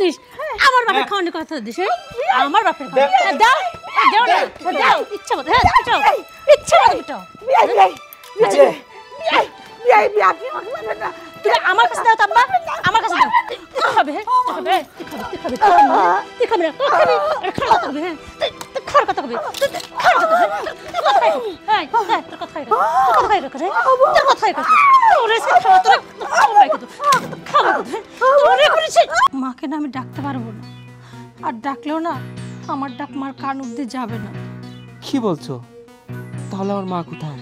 This আমার বাপের খাওয়ানোর কথা দিস আমার বাপের দাও দাও না দাও ইচ্ছা মতো হ্যাঁ দাও ইচ্ছা মতো আমার কাছে দাও আব্বা আমার কাছে দাও খাবে খাবে খাবে তুই খাবি না খাওয়া খাবে হ্যাঁ খাওয়ার কথা কবি খাওয়ার কথা হ্যাঁ তোর কথাই কথাই রেখে তোর কথাই কথা তোর এসে খাওয়া তোর খাওয়া তোরে করেছি মাকে না আমি ডাকতে পারবো না আর ডাকলেও না আমার ডাক মার কান অব্দি যাবে না কি বলছো তাহলে আমার মা কোথায়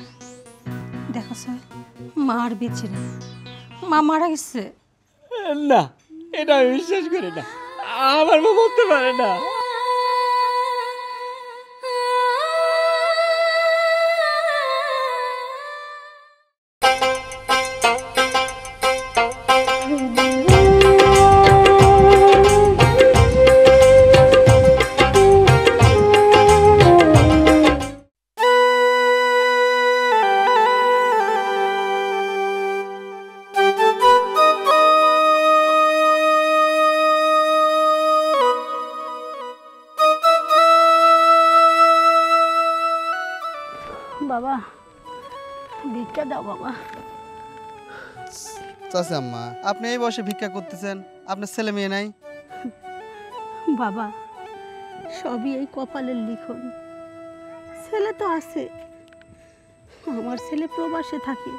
দেখো স্যার মা আর বেঁচে নেই মা মারা গেছে না এটা আমি বিশ্বাস করি না আমার মা বলতে পারে না বাবা ভিক্ষা দাও বাবা চাচা আম্মা আপনি এই বয়সে ভিক্ষা করতেছেন আপনার ছেলে মেয়ে নাই বাবা সবই এই কপালের লিখন ছেলে তো আছে আমার ছেলে প্রবাসে থাকে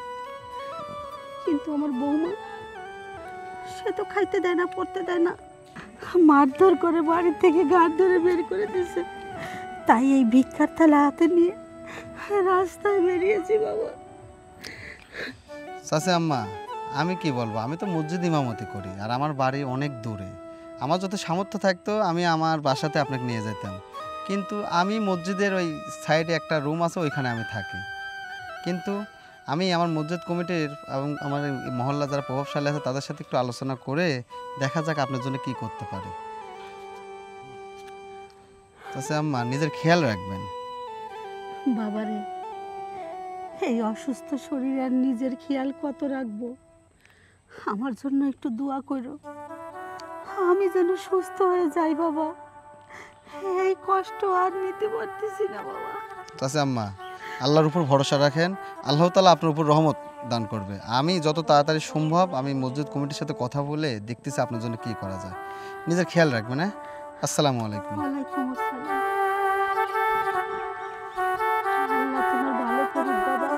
কিন্তু আমার বৌমা সে তো খাইতে দেয় না পড়তে দেয় না মারধর করে বাড়ি থেকে গাড় ধরে বের করে দিয়েছে তাই এই ভিক্ষার থালা হাতে নিয়ে রাস্তায় বেরিয়েছি বাবা চাচা আম্মা আমি কি বলবো আমি তো মসজিদ ইমামতি করি আর আমার বাড়ি অনেক দূরে আমার যত সামর্থ্য থাকতো আমি আমার বাসাতে আপনাকে নিয়ে যেতাম কিন্তু আমি মসজিদের ওই সাইডে একটা রুম আছে ওইখানে আমি থাকি কিন্তু আমি আমার মসজিদ কমিটির এবং আমার মহল্লা যারা প্রভাবশালী আছে তাদের সাথে একটু আলোচনা করে দেখা যাক আপনার জন্য কি করতে পারে চাচা আম্মা নিজের খেয়াল রাখবেন বাবারে এই অসুস্থ শরীর আর নিজের খেয়াল কত রাখবো আমার জন্য একটু দোয়া করো আমি যেন সুস্থ হয়ে যাই বাবা এই কষ্ট আর নিতে পারতেছি না বাবা চাচা আম্মা আল্লাহর উপর ভরসা রাখেন আল্লাহ তাআলা আপনার উপর রহমত দান করবে আমি যত তাড়াতাড়ি সম্ভব আমি মসজিদ কমিটির সাথে কথা বলে দেখতেছি আপনার জন্য কি করা যায় নিজের খেয়াল রাখবেন হ্যাঁ আসসালামু আলাইকুম ওয়ালাইকুম আসসালাম আল্লাহ তোমার ভালো করুক বাবা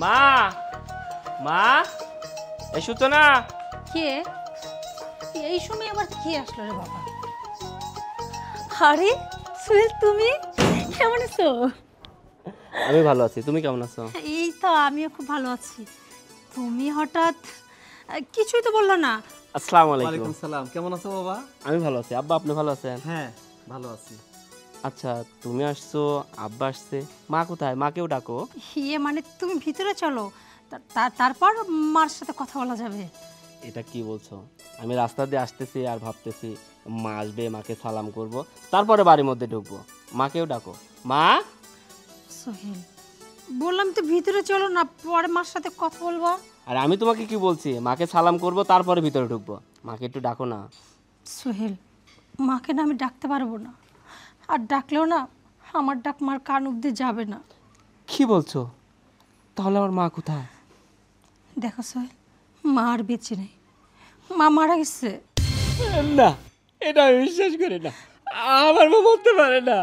মা মা এই সূচনা কে এই সময় আবার কে আসলো রে বাবা আরে সুহেল তুমি কেমন আছো আমি ভালো আছি তুমি কেমন আছো এই তো আমিও খুব ভালো আছি তুমি হঠাৎ কিছুই তো বললো না আসসালামু আলাইকুম ওয়ালাইকুম সালাম কেমন আছো বাবা আমি ভালো আছি আব্বা আপনি ভালো আছেন হ্যাঁ ভালো আছি আচ্ছা তুমি আসছো আব্বা আসছে মা কোথায় মাকেও ডাকো মানে তুমি ভিতরে চলো তারপর মার সাথে কথা বলা যাবে এটা কি বলছো আমি রাস্তা দিয়ে আসতেছি আর ভাবতেছি মা আসবে মাকে সালাম করব তারপরে বাড়ির মধ্যে ঢুকবো মাকেও ডাকো মা সোহেল বললাম তো ভিতরে চলো না পরে মার সাথে কথা বলবো আর আমি তোমাকে কি বলছি মাকে সালাম করব তারপরে ভিতরে ঢুকবো মাকে একটু ডাকো না সোহেল মাকে না আমি ডাকতে পারবো না আর ডাকলেও না আমার ডাক মার কান অব্দি যাবে না কি বলছো তাহলে আমার মা কোথায় দেখো সোহেল মা আর বেঁচে নেই মা মারা গেছে না এটা আমি বিশ্বাস করি না আমার মা বলতে পারে না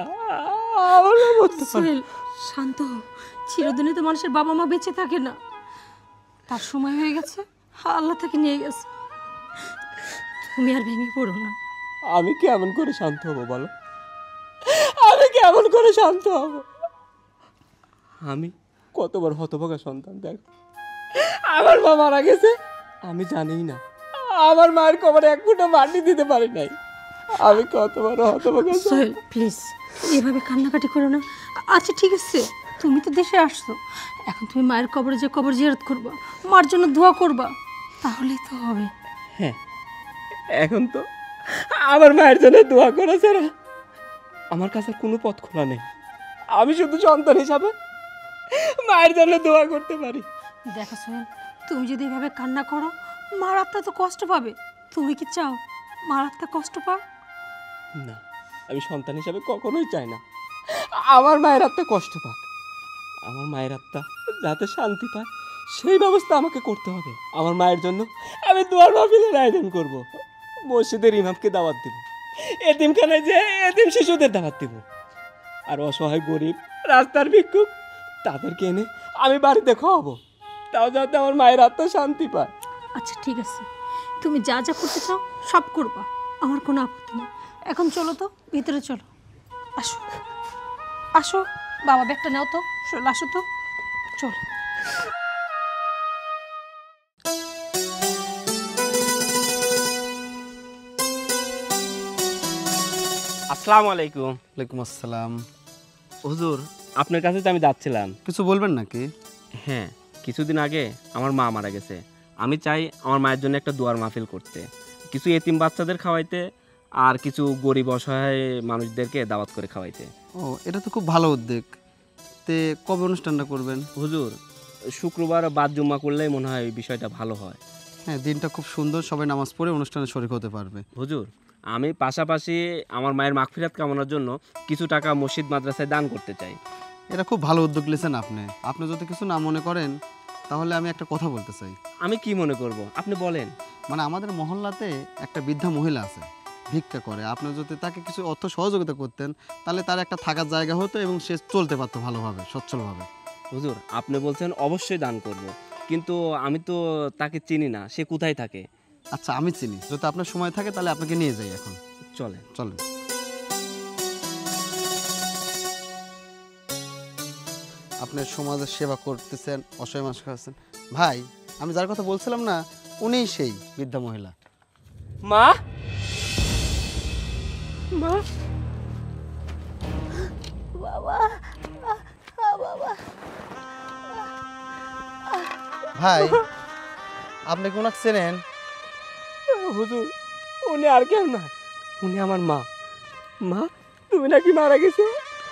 আমার মা বলতে পারে সোহেল শান্ত হও চিরদিনই তো মানুষের বাবা মা বেঁচে থাকে না তার সময় হয়ে গেছে আল্লাহ তাকে নিয়ে গেছে তুমি আর ভেঙে পড়ো না আমি কেমন করে শান্ত হব বলো আমি কেমন করে শান্ত হব আমি কতবার হতভাগা সন্তান দেখ আমার মা মারা গেছে আমি জানিই না আমার মায়ের কবরে এক ফুটা মাটি দিতে পারি নাই আমি কতবার হতভাগা সোহেল প্লিজ এভাবে কান্নাকাটি করো না আচ্ছা ঠিক আছে তুমি তো দেশে আসছো এখন তুমি মায়ের কবরে যে কবর জিয়ারত করবা মার জন্য দোয়া করবা তাহলেই তো হবে হ্যাঁ এখন তো আমার মায়ের জন্য দোয়া করা ছাড়া আমার কাছে আর কোনো পথ খোলা নেই। আমি শুধু সন্তান হিসাবে মায়ের জন্য দোয়া করতে পারি। দেখো সোহেল, তুমি যদি এভাবে কান্না করো মার আত্মা তো কষ্ট পাবে। তুমি কি চাও মার আত্মা কষ্ট পাক? না, আমি সন্তান হিসাবে কখনোই চাই না আমার মায়ের আত্মা কষ্ট পাক। আমার মায়ের আত্মা যাতে শান্তি পায় সেই ব্যবস্থা আমাকে করতে হবে। আমার মায়ের জন্য আমি দোয়ার মাহফিলের আয়োজন করব, মসজিদের ইমামকে দাওয়াত দিব, এতিমখানায় যে এতিম শিশুদের দাওয়াত দিব, আর অসহায় গরিব রাস্তার ভিক্ষুক তাদেরকে এনে আমি বাড়িতে খাওয়াবো, তাও যাতে আমার মায়ের আত্মা শান্তি পায়। আচ্ছা ঠিক আছে, তুমি যা যা করতে চাও সব করবা, আমার কোনো আপত্তি নেই। এখন চলো তো, ভিতরে চলো। আসো আসো, বাবা ব্যাগটা নাও তো, আসো তো, চলো। আসসালামু আলাইকুম। ওয়ালাইকুম আসসালাম। হুজুর, আপনার কাছে তো আমি যাচ্ছিলাম। কিছু বলবেন নাকি? হ্যাঁ, কিছুদিন আগে আমার মা মারা গেছে। আমি চাই আমার মায়ের জন্য একটা দোয়ার মাহফিল করতে, কিছু এতিম বাচ্চাদের খাওয়াইতে, আর কিছু গরিব অসহায় মানুষদেরকে দাওয়াত করে খাওয়াইতে। ও, এটা তো খুব ভালো উদ্যোগ। তে কবে অনুষ্ঠানটা করবেন? হুজুর, শুক্রবার বাদ জুম্মা করলেই মনে হয় বিষয়টা ভালো হয়। হ্যাঁ, দিনটা খুব সুন্দর, সবাই নামাজ পড়ে অনুষ্ঠানে শরীক হতে পারবে। হুজুর, আমি পাশাপাশি আমার মায়ের মাগফিরাত কামনার জন্য কিছু টাকা মসজিদ মাদ্রাসায় দান করতে চাই। এটা খুব ভালো উদ্যোগ নিয়েছেন আপনি। আপনি যদি কিছু না মনে করেন তাহলে আমি একটা কথা বলতে চাই। আমি কি মনে করব, আপনি বলেন। মানে আমাদের মহল্লাতে একটা বৃদ্ধা মহিলা আছে, ভিক্ষা করে। আপনি যদি তাকে কিছু অর্থ সহযোগিতা করতেন তাহলে তার একটা থাকার জায়গা হতো এবং সে চলতে পারতো ভালোভাবে, সচ্ছলভাবে। হুজুর, আপনি বলছেন অবশ্যই দান করব, কিন্তু আমি তো তাকে চিনি না, সে কোথায় থাকে। আচ্ছা, আমি চিনি। যদি আপনার সময় থাকে তাহলে আপনাকে নিয়ে যাই এখন। চলেন। চলেন। আপনি সমাজের সেবা করতেছেন, অসহায় মানুষ আছেন। ভাই, আমি যার কথা বলছিলাম না, উনিই সেই বৃদ্ধা মহিলা। মা, মা, বাবা, বাবা, ভাই, আপনি কি ওনাকে চেনেন? হুজুর, উনি আর কেউ না, উনি আমার মা। মা, তুমি নাকি মারা গেছো?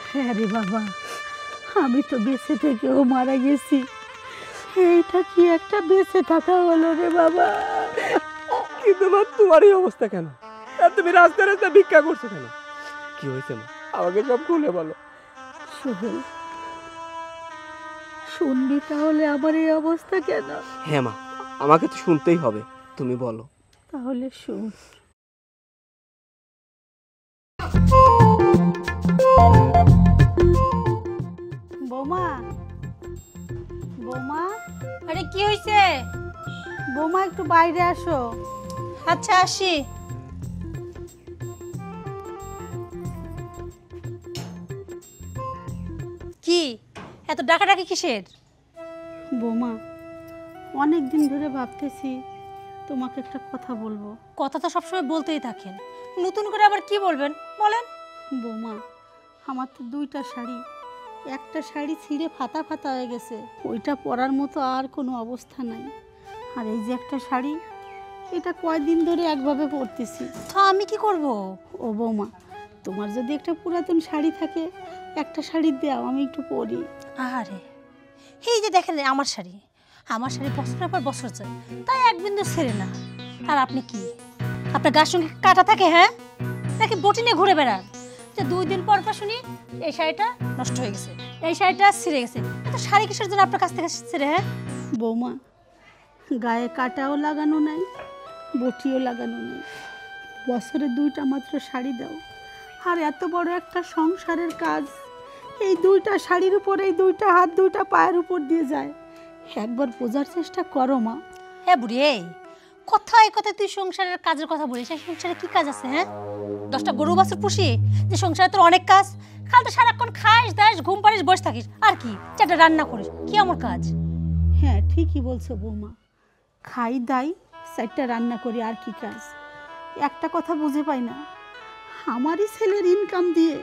হ্যাঁ রে বাবা, আমি তো বেঁচে থেকেও মারা গেছি। এইটা কি একটা বেঁচে থাকা হলো রে বাবা। কিন্তু মা, তোমার এই অবস্থা কেন? আর তুমি রাস্তায় রাস্তায় ভিক্ষা করছো কেন? কি হয়েছে মা, আমাকে সব খুলে বলো। সোহেল, শুনবি তাহলে আমার এই অবস্থা কেন? হ্যাঁ মা, আমাকে তো শুনতেই হবে, তুমি বলো। তাহলে শুন। বৌমা, বৌমা, আরে কি হয়েছে? বৌমা একটু বাইরে আসো। আচ্ছা আসি। কি এত ডাকাডাকি কিসের? বৌমা, অনেক দিন ধরে ভাবতেছি তোমাকে একটা কথা বলবো। কথা তো সবসময় বলতেই থাকেন, নতুন করে আবার কি বলবেন বলেন। বৌমা, আমার তো দুইটা শাড়ি, একটা শাড়ি ছিঁড়ে ফাটা ফাটা হয়ে গেছে, ওইটা পরার মতো আর কোনো অবস্থা নাই। আর এই যে একটা শাড়ি, এটা কয়দিন ধরে একভাবে পরতেছি। তো আমি কি করব? ও বৌমা, তোমার যদি একটা পুরাতন শাড়ি থাকে, একটা শাড়ি দাও, আমি একটু পরি। আরে এই যে দেখেন আমার শাড়ি, আমার শাড়ি বছরের পর বছর যায়, তাই এক বিন্দু ছেড়ে না। আর আপনি কি, আপনার গায়ের সঙ্গে কাটা থাকে? হ্যাঁ, নাকি বটি নিয়ে ঘুরে বেড়ান? যে 2 দিন পর পর শুনি এই শাড়িটা নষ্ট হয়ে গেছে, এই শাড়িটা ছিঁড়ে গেছে। তো শাড়ি কিসের জন্য আপনার কাছ থেকে ছিঁড়ে? হ্যাঁ বৌমা, গায়ে কাটাও লাগানো নাই, বটিও লাগানো নেই, বছরে 2টা মাত্র শাড়ি দাও। আর এত বড় একটা সংসারের কাজ, এই 2টা শাড়ির উপর, এই 2টা হাত 2টা পায়ের উপর দিয়ে যায়। একবার বোঝার চেষ্টা করো মা। হ্যাঁ বুড়ি, এই কথায় কথায় তুই সংসারের কাজের কথা বলিস। এই সংসারে কি কাজ আছে? হ্যাঁ, 10টা গরু বাছুর পুষি যে সংসারে তোর অনেক কাজ? খালি তো সারাক্ষণ খাস দাস ঘুম পাড়িস বসে থাকিস, আর কি 4টা রান্না করিস, কি আমার কাজ? হ্যাঁ ঠিকই বলছো বৌমা, খাই দাই 4টা রান্না করি, আর কি কাজ? একটা কথা বুঝে পাই না, আমারই ছেলের ইনকাম দিয়ে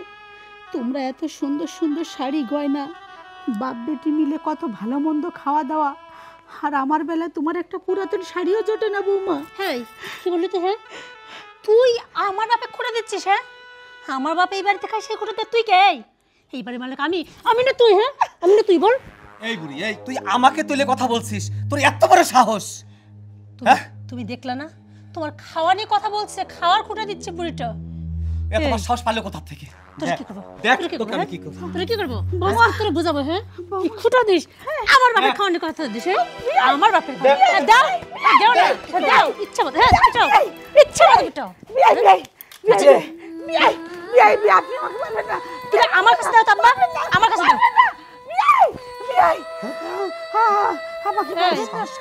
তোমরা এত সুন্দর সুন্দর শাড়ি গয়না, বাপ বেটি মিলে কত ভালো মন্দ খাওয়া দাওয়া, আর আমার বেলায় তোমার একটা পুরাতন শাড়িও জোটে না বৌমা। হ্যাঁ, কি বললি তুই? হ্যাঁ, তুই আমার বাপে করে দিচ্ছিস? হ্যাঁ, আমার বাপ এই বাড়িতে খাই সেই খুঁটাতে তুই কে? এই বাড়ির মালিক আমি, আমি না তুই। হ্যাঁ আমি না তুই, বল। এই বুড়ি, এই তুই আমাকে তুলে কথা বলছিস? তোর এত বড় সাহস! হ্যাঁ? তুমি দেখলা না তোমার খাওয়া নিয়ে কথা বলছে, খাওয়ার খুঁটা দিচ্ছে বুড়িটা। এত বড় সাহস পাইলো কোথা থেকে? তোরা কি করবো? দেখ তোরা কি তোকে করবো, আমি হ্যাঁ? কি করব। তোরা কি করবো? বাবা তোরা বুঝাবো। হ্যাঁ কি খুঁটা দিস? আমার বাপের খাওয়া নিয়ে কথা দিস। হ্যাঁ আমার বাপের খাওয়া। হ্যাঁ, দাও দাও না, হ্যাঁ, দাও ইচ্ছা মতো। হ্যাঁ পিটাও, ইচ্ছা মতো পিটাও। তুই আমার কাছে দাও তো আব্বা, আমার কাছে দাও।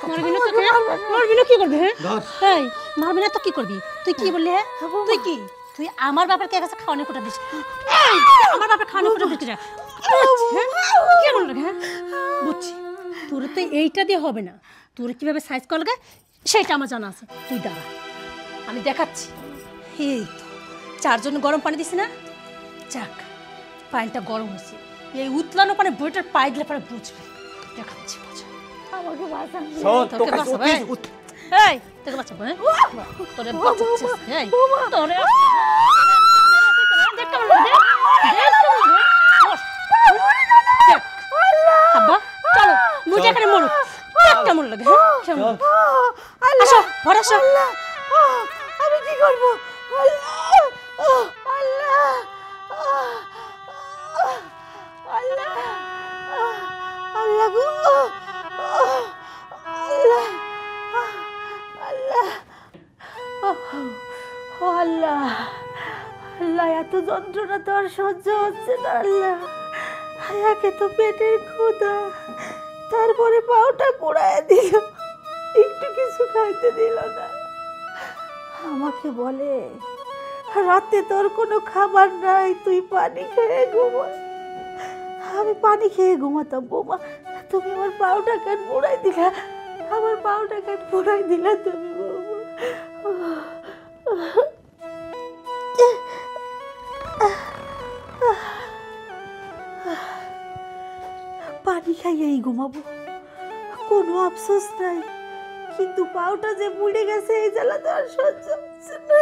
মারবি না তো? মারবি না কি করবি? হ্যাঁ এই মারবি না তো কি করবি? তুই কি বললি? হ্যাঁ তুই কি, তুই আমার বাপের কাছে খাওয়ানি ফুটা দিস? এই, আমার বাপের খাওয়ানি ফুটা দিস? কি বল? হ্যাঁ বুঝছি, তোর তো এইটা দিয়ে হবে না। তোর কিভাবে সাইজ করা লাগে সেটা আমার জানা আছে। তুই দাঁড়া, আমি দেখাচ্ছি। এই তো চারজন গরম পানি দিস না? যাক পানিটা গরম হয়েছে, এই উতলানো পানি বইটার পায়ে দিলে পরে বুঝবে। দেখাচ্ছি মজা। আমাকে বাঁচান। শোন, তোকে তোকে বাঁচাবো, অতি- এই। এই তোকে বাঁচাবো। হ্যাঁ তোরে বাঁচাচ্ছি। এই তোরে দেখ কেমন লাগে, দেখ কেমন লাগে। দেখ। আব্বা চলো বুঝে এখানে মরুক, দেখ কেমন লাগে। হ্যাঁ কেমন লাগে? আসো ঘরে আসো। আমি কি করব? আল্লাহ, আল্লাহ, আল্লাহ গো, আল্লাহ, আল্লাহ, আল্লাহ, আল্লাহ, এত যন্ত্রণা তো আর সহ্য হচ্ছে না। আল্লাহ, একে তো পেটের ক্ষুধা, তারপরে পাউটা পোড়ায় দিল, একটু কিছু খাইতে দিল না। আমাকে বলে রাতে তোর কোনো খাবার নাই, তুই পানি খেয়ে ঘুমা। আমি পানি খেয়ে ঘুমাতাম। বৌমা তুমি আমার পাউটা কেন পোড়াই দিলা? আমার পাউটা কেন পোড়াই দিলা তুমি বৌমা? পানি খাইয়েই ঘুমাবো, কোনো আফসোস নাই। কিন্তু পাউটা যে পুড়ে গেছে এই জ্বালা তো আর সহ্য হচ্ছে না।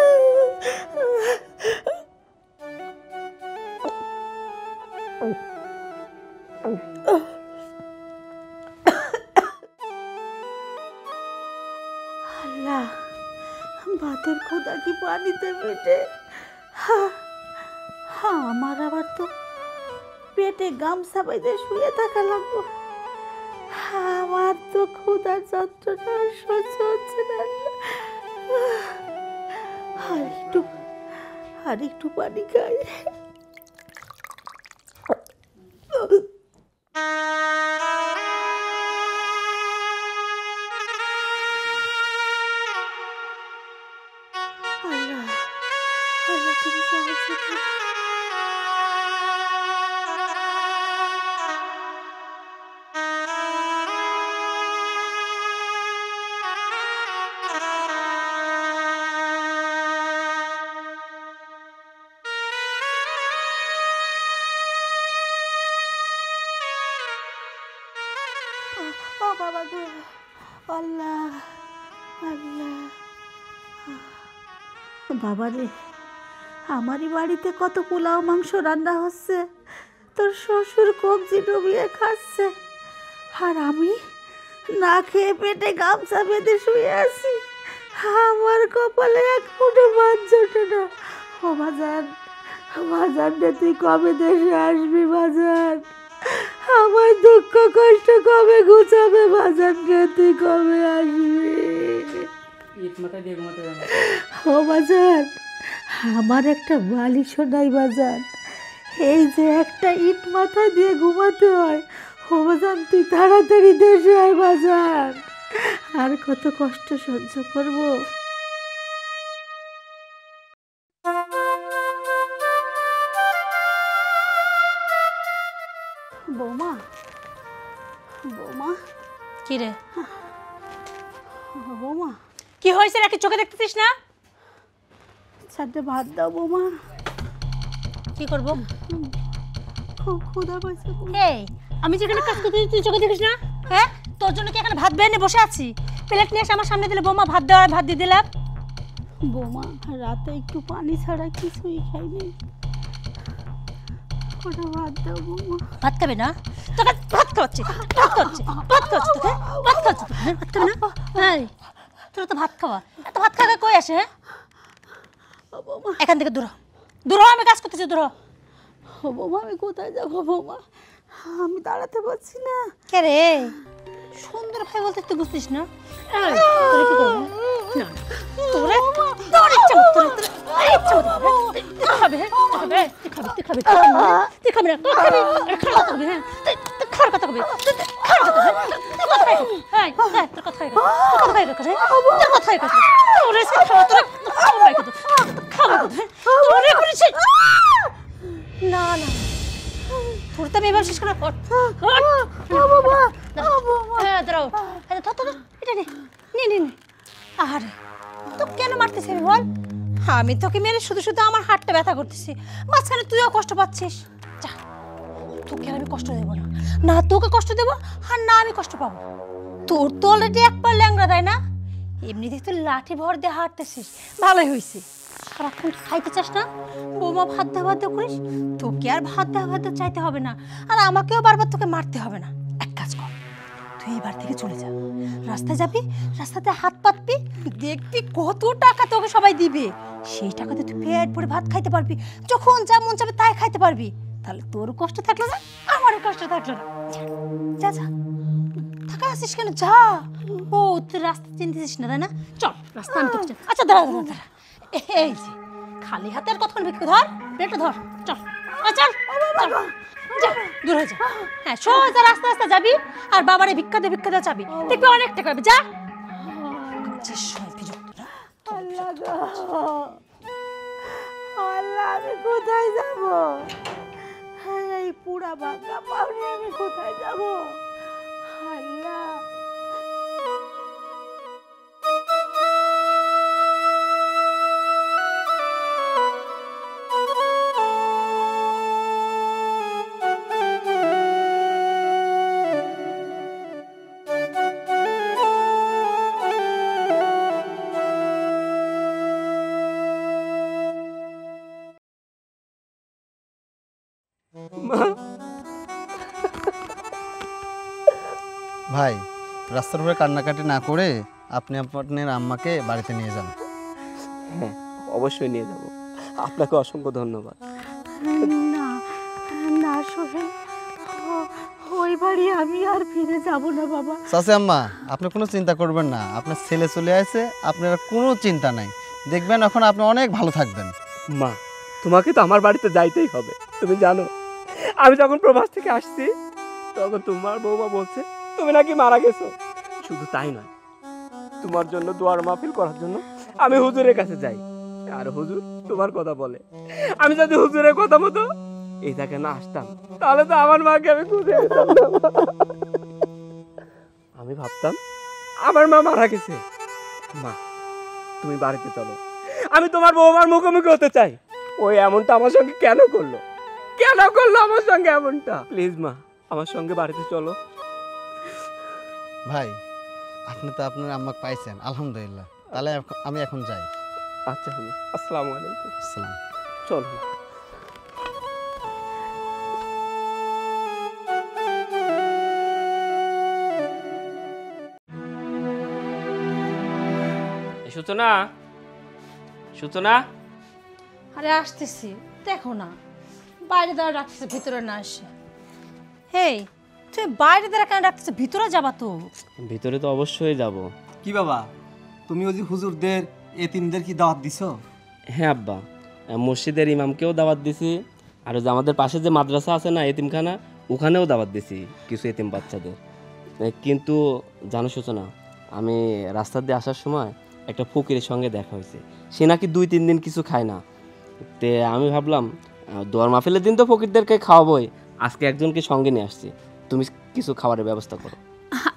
আল্লাহ, ভাতের খোদা কি পানিতে পেটে? হ্যাঁ আমার আবার তো পেটে গামছা বাইতে শুয়ে থাকা লাগবো। আমার তো ক্ষুধার যন্ত্রণা আর সহ্য হচ্ছে না। আর একটু পানি খাই। আল্লাহ, আল্লাহ তুমি সাহায্য করো। ও বাবা গো, আল্লাহ, আল্লাহ। বাবা রে, আমারই বাড়িতে কত পোলাও মাংস রান্না হচ্ছে, তোর শ্বশুর কবজি ডুবিয়ে খাচ্ছে, আর আমি না খেয়ে পেটে গামছা বেঁধে শুয়ে আছি। আমার কপালে এক ফুটো ভাত জোটে না। ও বাজার, বাজার রে তুই কবে দেশে আসবি বাজার? আমার দুঃখ কষ্ট কবে ঘুচাবে বাজার রে, তুই কবে আসবি? ও বাজার, আমার একটা বালিশ নাই বাজার, এই যে একটা ইট মাথা দিয়ে ঘুমাতে হয়। ও বাজার তুই তাড়াতাড়ি দেশে আয় বাজার, আর কত কষ্ট সহ্য করব। বৌমা, বৌমা, কি রে বৌমা, কি হয়েছে নাকি চোখে দেখতেছিস না? চারটে ভাত দাও বৌমা, কি করবো? খুব ক্ষুধা পাইছে। এই আমি যেখানে কাজ করতে তুই চোখে দেখিস না? হ্যাঁ তোর জন্য কি এখানে ভাত বেড়ে বসে আছি? প্লেট নিয়ে এসে আমার সামনে দিলে বৌমা ভাত দেওয়ার ভাত দিয়ে দিলাম। বৌমা রাতে একটু পানি ছাড়া কিছুই খাইনি। ওটা ভাত দাও বৌমা। ভাত খাবে না? তোকে ভাত খাওয়াচ্ছি, ভাত খাওয়াচ্ছি, ভাত খাওয়াচ্ছি তোকে, ভাত খাওয়াচ্ছি তোকে, হ্যাঁ? ভাত খাবে না? এই, তোরা তো ভাত খাওয়া, এত ভাত খাওয়া কই আসে, হ্যাঁ? এখান থেকে দূর হ। দূর হ, আমি কাজ করতেছি, দূর হ। ও বৌমা, আমি কোথায় যাবো বৌমা? আমি দাঁড়াতে পারছি না। কে রে? সুন্দর ভাই বলতে তুই বুঝতিস না? এই, তোরা কি করবি? না, না, তোরা তোর ইচ্ছা মতো, তোর ইচ্ছা মতো খাবে, হ্যাঁ? তুই খাবে, তুই খাবি, তুই খাবি, তুই খাবি না, তুই খাবি না, তুই খাবি, খাওয়ার কথা কবি, হ্যাঁ? তুই খাওয়ার কথা কবি, খাওয়ার কথা, হ্যাঁ? তুই কথাই কবি, হ্যাঁ, হ্যাঁ, তোর কথাই কবি, তোর কথাই কবি, তোর কথাই কবি, তোর এসে খাওয়া, তোর খাওয়াই কত, খাওয়াই কত, হ্যাঁ? তোরে করেছি। না, না, তোর তো আমি এবার শেষ করে হ্যাঁ দাঁড়াও, এটা নে, নে নে নে। আরে তো কেন মারতেছি আমি বল? আমি তোকে মেরে শুধু শুধু আমার হাতটা ব্যথা করতেছি, মাঝখানে তুইও কষ্ট পাচ্ছিস। যা, তোকে আমি কষ্ট দেবো না, না তোকে কষ্ট দেবো আর না আমি কষ্ট পাবো। তোর তো অলরেডি এক পা ল্যাংড়া, তাই না? এমনিতে তুই লাঠি ভর দিয়ে হাঁটতেছিস, ভালোই হয়েছে। সারাক্ষণ খাইতে চাস না? বৌমা ভাত দেওয়া করিস, তোকে আর ভাত দেওয়া চাইতে হবে না, আর আমাকেও বারবার তোকে মারতে হবে না। এক কাজ কর, তুই এবার থেকে চলে যা, রাস্তায় যাবি, রাস্তাতে হাত পাতবি, দেখবি কত টাকা তোকে সবাই দিবে। সেই টাকাতে তুই পেট ভরে ভাত খাইতে পারবি, যখন যা মন চাবে তাই খাইতে পারবি। তাহলে তোর কষ্ট থাকলো না, আমারও কষ্ট থাকলো না। যা যা, থাকা আসিস কেন? যা। ও তুই রাস্তা চিনতেছিস না, তাই না? চল, রাস্তা আমি তোকে আচ্ছা দাঁড়া দাঁড়া দাঁড়া, এই যে খালি হাতে আর কতক্ষণ ভিক্ষা, ধর প্লেটটা ধর, চল চল চল, যা দূর হয়ে যা। হ্যাঁ, সোজা রাস্তা রাস্তা যাবি আর বাবারে ভিক্ষা দে চাবি, দেখবি অনেক টাকা পাবি। যা। আল্লাহ গো, আল্লাহ, আমি কোথায় যাব? এই পুরা ভাঙা পাউনি আমি কোথায় যাব? আল্লাহ। ভাই, রাস্তার উপরে কান্নাকাটি না করে আপনি আপনার আম্মাকে বাড়িতে নিয়ে যান। হ্যাঁ, অবশ্যই নিয়ে যাব। আপনাকে অসংখ্য ধন্যবাদ। না না সোহেল, ওই বাড়ি আমি আর ফিরে যাব না বাবা। চাচি আম্মা, আপনি কোনো চিন্তা করবেন না, আপনার ছেলে চলে আসছে, আপনার কোনো চিন্তা নাই, দেখবেন এখন আপনি অনেক ভালো থাকবেন। মা, তোমাকে তো আমার বাড়িতে যাইতেই হবে। তুমি জানো, আমি যখন প্রবাস থেকে আসছি তখন তোমার বৌমা বলছে তুমি নাকি মারা গেছো। শুধু তাই নয়, তোমার জন্য দোয়ার মাহফিল করার জন্য আমি হুজুরের কাছে যাই, আর হুজুর তোমার কথা বলে। আমি যদি হুজুরের কথা মতো এই জায়গায় না আসতাম তাহলে তো আমার মাকে আমি খুঁজে পেতাম না। আমি ভাবতাম আমার মা মারা গেছে। মা, তুমি বাড়িতে চলো, আমি তোমার বৌমার মুখোমুখি হতে চাই। ওই এমনটা আমার সঙ্গে কেন করলো আমার সঙ্গে এমনটা? প্লিজ মা, আমার সঙ্গে বাড়িতে চলো। ভাই, আপনি তো আপনার আম্মাকে পাইছেন, আলহামদুলিল্লাহ। তাহলে আমি এখন যাই। আচ্ছা, আসসালামু আলাইকুম। আসসালাম। চলো। সূচনা, সূচনা। আরে আসতেছি, দেখো না বাইরে দাঁড়া রাখতেছে, ভিতরে না আসে। হেই, তুই বাইরে দাঁড়া কেন রাখতেছে? ভিতরে যাবা তো। ভিতরে তো অবশ্যই যাব। কি বাবা, তুমি ওই যে হুজুরদের এতিমদের কি দাওয়াত দিছো? হ্যাঁ আব্বা, মসজিদের ইমামকেও দাওয়াত দিছি, আর যে আমাদের পাশে যে মাদ্রাসা আছে না, এতিমখানা, ওখানেও দাওয়াত দিছি কিছু এতিম বাচ্চাদের। কিন্তু জানো সূচনা, আমি রাস্তা দিয়ে আসার সময় একটা ফকিরের সঙ্গে দেখা হয়েছে। সে নাকি 2-3 দিন কিছু খায় না। তে আমি ভাবলাম দোয়ার মাহফিলের দিন তো ফকিরদেরকে খাওয়াবোই, আজকে একজনকে সঙ্গে নিয়ে আসছি, তুমি কিছু খাবারের ব্যবস্থা করো।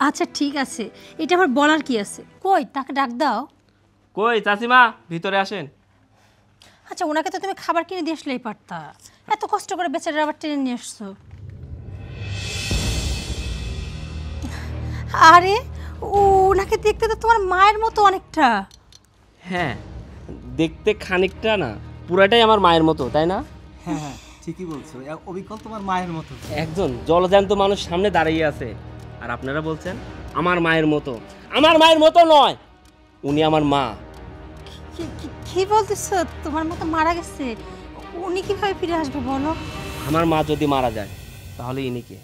আচ্ছা ঠিক আছে, এটা আমার বলার কি আছে? কই তাকে ডাক দাও। কই চাচিমা, ভিতরে আসেন। আচ্ছা, ওনাকে তো তুমি খাবার কিনে দিয়ে আসলেই পারতা, এত কষ্ট করে বেচারা আবার টেনে নিয়ে আসছো। আরে ওনাকে দেখতে তো তোমার মায়ের মতো অনেকটা। হ্যাঁ, দেখতে খানিকটা না, পুরাটাই আমার মায়ের মতো, তাই না? হ্যাঁ হ্যাঁ, ঠিকই বলছো, অবিকল তোমার মায়ের মতো। একজন জলজ্যান্ত মানুষ সামনে দাঁড়িয়ে আছে আর আপনারা বলছেন আমার মায়ের মতো। আমার মায়ের মতো নয়, উনি আমার মা। কি বলতেছো? তোমার মতো মারা গেছে, উনি কিভাবে ফিরে আসবে বলো? আমার মা যদি মারা যায় তাহলে ইনি কে?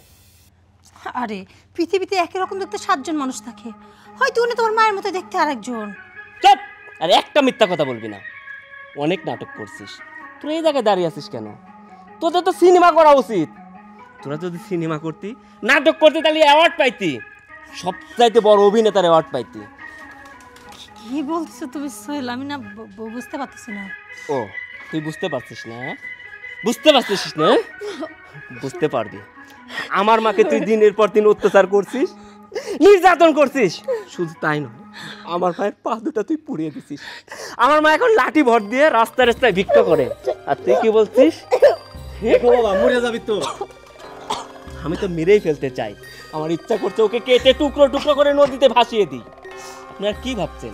আরে পৃথিবীতে একই রকম দেখতে 7 জন মানুষ থাকে, হয়তো উনি তোমার মায়ের মতো দেখতে আরেকজন। চুপ! আর একটা মিথ্যা কথা বলবি না। অনেক নাটক করছিস, তুই এই জায়গায় দাঁড়িয়ে আছিস কেন? তোদের তো সিনেমা করা উচিত। তোরা যদি সিনেমা করতি, নাটক করতে, তাহলে অ্যাওয়ার্ড পাইতি, সবচাইতে বড় অভিনেতার অ্যাওয়ার্ড পাইতি। কি বলছো তুমি সোহেল? আমি না বুঝতে পারতেছি না। ও, তুই বুঝতে পারছিস না? বুঝতে পারছিস না? বুঝতে পারবি। আমার মাকে তুই দিনের পর দিন অত্যাচার করছিস, নির্যাতন করছিস। শুধু তাই নয়, আমার মায়ের পা দুটা তুই পুড়িয়ে দিছিস। আমার মা এখন লাঠি ভর দিয়ে রাস্তায় রাস্তায় ভিক্ষা করে, আর তুই কি বলছিস? বাবা মরে যাবি তো। আমি তো মেরেই ফেলতে চাই, আমার ইচ্ছা করছে ওকে কেটে টুকরো টুকরো করে নদীতে ভাসিয়ে দিই। আপনারা কি ভাবছেন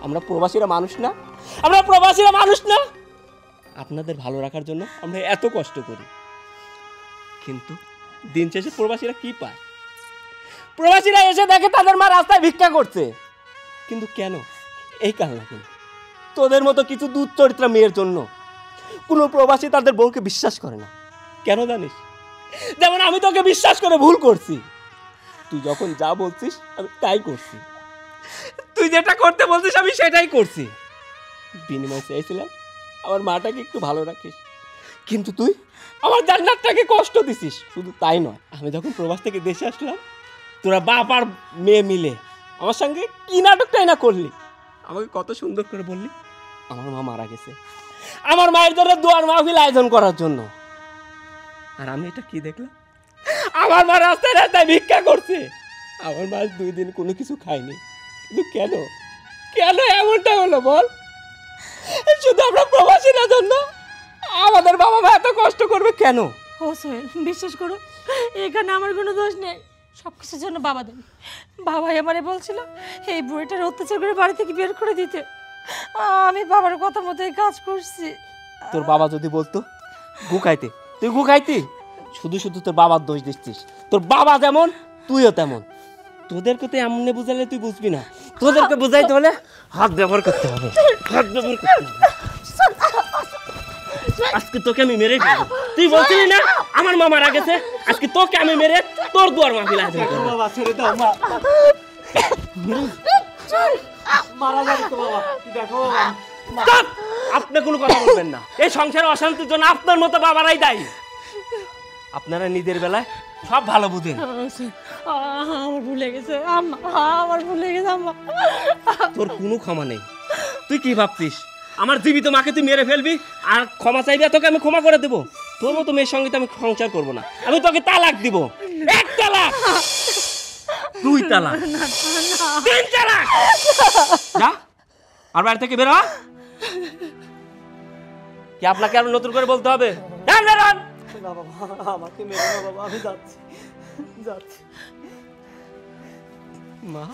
আমরা প্রবাসীরা মানুষ না? আমরা প্রবাসীরা মানুষ না? আপনাদের ভালো রাখার জন্য আমরা এত কষ্ট করি, কিন্তু দিন শেষে প্রবাসীরা কি পায়? প্রবাসীরা এসে দেখে তাদের মা রাস্তায় ভিক্ষা করছে। কিন্তু কেন? এই কারণে কেন? তোদের মতো কিছু দুধ চরিত্রা মেয়ের জন্য কোনো প্রবাসী তাদের বউকে বিশ্বাস করে না। কেন জানিস? যেমন আমি তোকে বিশ্বাস করে ভুল করছি। তুই যখন যা বলছিস আমি তাই করছি, তুই যেটা করতে বলছিস আমি সেটাই করছি। বিনিময় চেয়েছিলাম আমার মাটাকে একটু ভালো রাখিস, কিন্তু তুই আমার জান্নাতটাকে কষ্ট দিছিস। শুধু তাই নয়, আমি যখন প্রবাস থেকে দেশে আসলাম, তোরা বাপ আর মেয়ে মিলে আমার সঙ্গে কি নাটকটাই না করলি। আমাকে কত সুন্দর করে বললি আমার মা মারা গেছে, আমার মায়ের জন্য দোয়ার মাহফিল আয়োজন করার জন্য। আর আমি এটা কি দেখলাম? আমার মা রাস্তায় রাস্তায় ভিক্ষা করছে। আমার মা 2 দিন কোনো কিছু খায়নি। কিন্তু কেন? কেন এমনটা হলো বল? শুধু আমরা প্রবাসীর জন্য আমাদের বাবা মা এত কষ্ট করবে কেন? ও সোহেল, বিশ্বাস করো, এখানে আমার কোনো দোষ নেই, সব কিছুর জন্য বাবা দেন। বাবাই আমারে বলছিল এই বুড়িটার অত্যাচার করে বাড়ি থেকে বের করে দিতে। আমি বাবার কথা মতোই কাজ করছি। তোর বাবা যদি বলতো গুখাইতে, তুই গুখাইতি? শুধু শুধু তোর বাবার দোষ দিচ্ছিস। তোর বাবা যেমন তুইও তেমন। তোদেরকে তো এমনি বুঝালে তুই বুঝবি না, তোদেরকে বুঝাইতে হলে হাত ব্যবহার করতে হবে, হাত ব্যবহার করতে হবে। আজকে তোকে আমি মেরে ফেলবো। তুই বলছিলি না আমার মা মারা গেছে, আজকে তোকে আমি মেরে তোর দুয়ার মাহফিল আয়োজন করব। বাবা ছেড়ে দাও, মারা যাবে তো বাবা। দেখো বাবা, চুপ! আপনি কোনো কথা বলবেন না। এই সংসারে অশান্তির জন্য আপনার মতো বাবারাই দায়ী। আপনারা নিজের বেলায় সব ভালো বুঝেন। আমার ভুলে গেছে আম্মা, আমার ভুলে গেছে আম্মা। তোর কোনো ক্ষমা নেই। তুই কি ভাবছিস আমার জীবিত মাকে তুই মেরে ফেলবি আর ক্ষমা চাইবি আর তোকে আমি ক্ষমা করে দেবো? তোর মতো মেয়ের সঙ্গে তো আমি সংসার করবো না। আমি তোকে তালাক দিব। 1 তালাক, 2 তালাক, 3 তালাক। যা আর বাড়ি থেকে বের হ। কি আপনাকে আর নতুন করে বলতে হবে? না বাবা, আমাকে মেরো না বাবা, আমি যাচ্ছি। মা